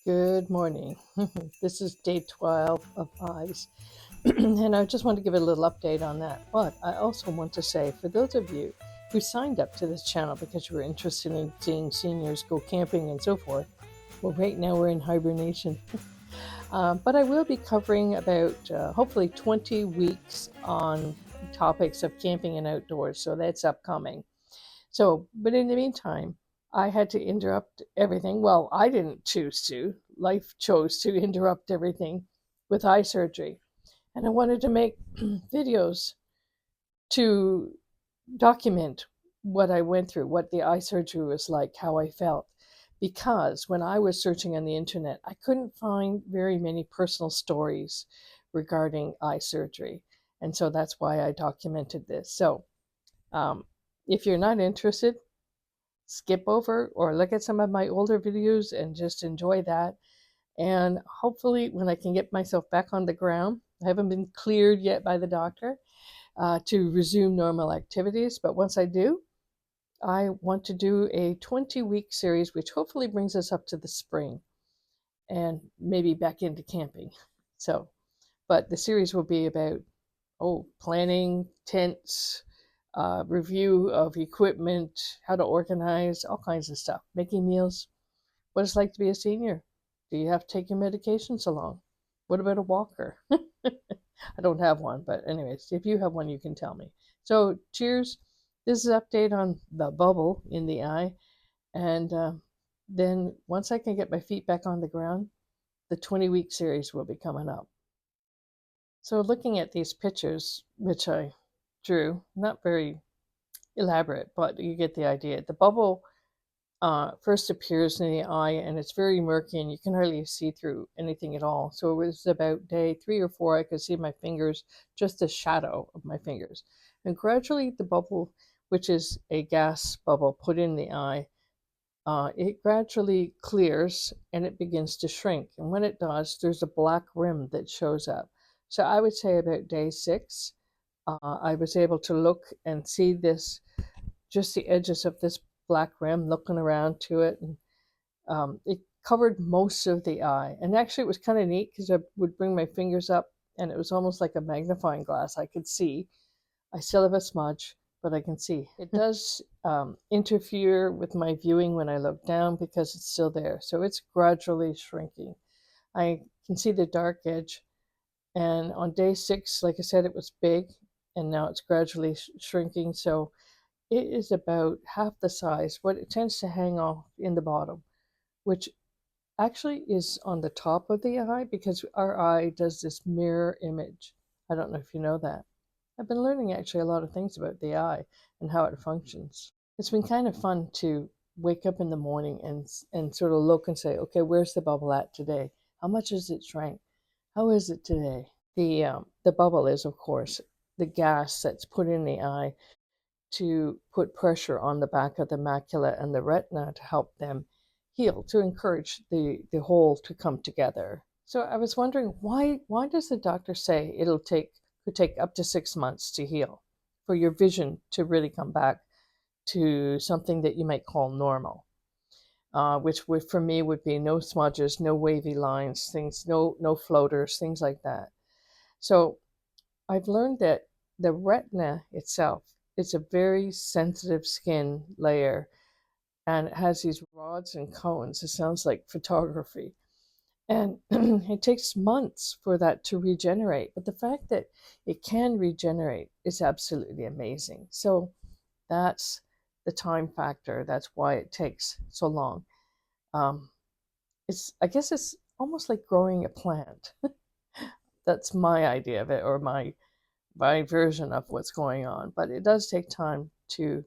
Good morning. This is day 12 of eyes, and I just want to give a little update on that. But I also want to say, for those of you who signed up to this channel because you were interested in seeing seniors go camping and so forth, well, right now we're in hibernation. But I will be covering about hopefully 20 weeks on topics of camping and outdoors, so that's upcoming. So, but in the meantime, I had to interrupt everything. Well, I didn't choose to. Life chose to interrupt everything with eye surgery. And I wanted to make videos to document what I went through, what the eye surgery was like, how I felt. Because when I was searching on the internet, I couldn't find very many personal stories regarding eye surgery. And so that's why I documented this. So, um, if you're not interested, skip over or look at some of my older videos and just enjoy that. And hopefully, when I can get myself back on the ground, I haven't been cleared yet by the doctor to resume normal activities. But once I do, I want to do a 20-week series, which hopefully brings us up to the spring and maybe back into camping. So, but the series will be about planning, tents, review of equipment, how to organize, all kinds of stuff, making meals, what it's like to be a senior. Do you have to take your medications along? What about a walker? I don't have one, but anyways, if you have one, you can tell me. So cheers. This is an update on the bubble in the eye. And then once I can get my feet back on the ground, the 20-week series will be coming up. So looking at these pictures, which I drew, not very elaborate, but you get the idea. The bubble first appears in the eye and it's very murky and you can hardly see through anything at all. So it was about day 3 or 4, I could see my fingers, just a shadow of my fingers. And gradually the bubble, which is a gas bubble put in the eye, it gradually clears and it begins to shrink. And when it does, there's a black rim that shows up. So I would say about day 6, I was able to look and see this, just the edges of this black rim, looking around to it. And it covered most of the eye. And actually, it was kind of neat because I would bring my fingers up and it was almost like a magnifying glass. I could see. I still have a smudge, but I can see. It does interfere with my viewing when I look down because it's still there. So it's gradually shrinking. I can see the dark edge. And on day 6, like I said, it was big and now it's gradually shrinking. So it is about half the size. What it tends to hang off in the bottom, which actually is on the top of the eye because our eye does this mirror image. I don't know if you know that. I've been learning actually a lot of things about the eye and how it functions. It's been kind of fun to wake up in the morning and sort of look and say, okay, where's the bubble at today? How much has it shrank? How is it today? The bubble is, of course, the gas that's put in the eye to put pressure on the back of the macula and the retina to help them heal, to encourage the whole to come together. So I was wondering, why does the doctor say could take up to 6 months to heal, for your vision to really come back to something that you might call normal, which would for me would be no smudges, no wavy lines, things, no floaters, things like that. So I've learned that the retina itself is a very sensitive skin layer and it has these rods and cones. It sounds like photography. And it takes months for that to regenerate. But the fact that it can regenerate is absolutely amazing. So that's the time factor. That's why it takes so long. I guess it's almost like growing a plant. That's my idea of it, or my version of what's going on. But it does take time to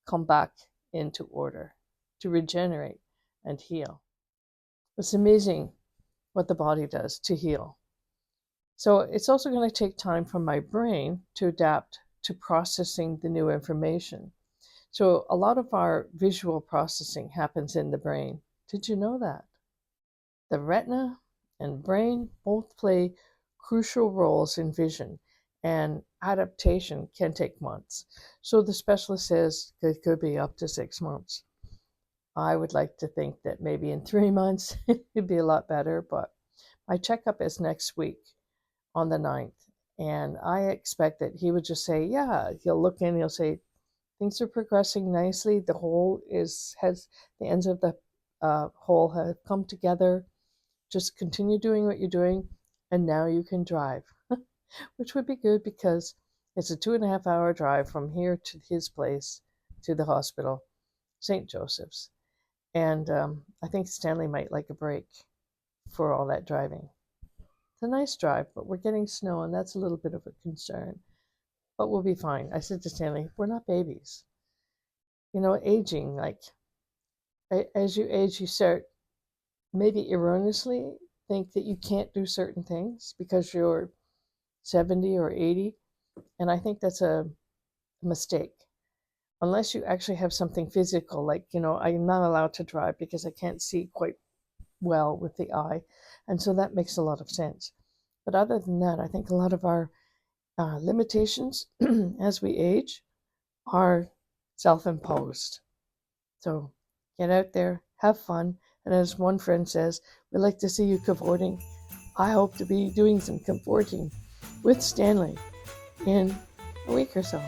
come back into order, to regenerate and heal. It's amazing what the body does to heal. So it's also going to take time for my brain to adapt to processing the new information. So a lot of our visual processing happens in the brain. Did you know that? The retina and brain both play crucial roles in vision, and adaptation can take months. So the specialist says it could be up to 6 months. I would like to think that maybe in 3 months it'd be a lot better, but my checkup is next week on the 9th. And I expect that he would just say, yeah, he'll look in, he'll say, things are progressing nicely. The hole has the ends of the hole have come together. Just continue doing what you're doing, and now you can drive, which would be good because it's a 2.5 hour drive from here to his place to the hospital, St. Joseph's. And I think Stanley might like a break for all that driving. It's a nice drive, but we're getting snow, and that's a little bit of a concern. But we'll be fine. I said to Stanley, we're not babies. You know, aging, like, as you age, you start maybe erroneously think that you can't do certain things because you're 70 or 80. And I think that's a mistake. Unless you actually have something physical, like, I'm not allowed to drive because I can't see quite well with the eye. And so that makes a lot of sense. But other than that, I think a lot of our limitations as we age are self-imposed. So get out there, have fun. And as one friend says, we'd like to see you cavorting. I hope to be doing some cavorting with Stanley in a week or so.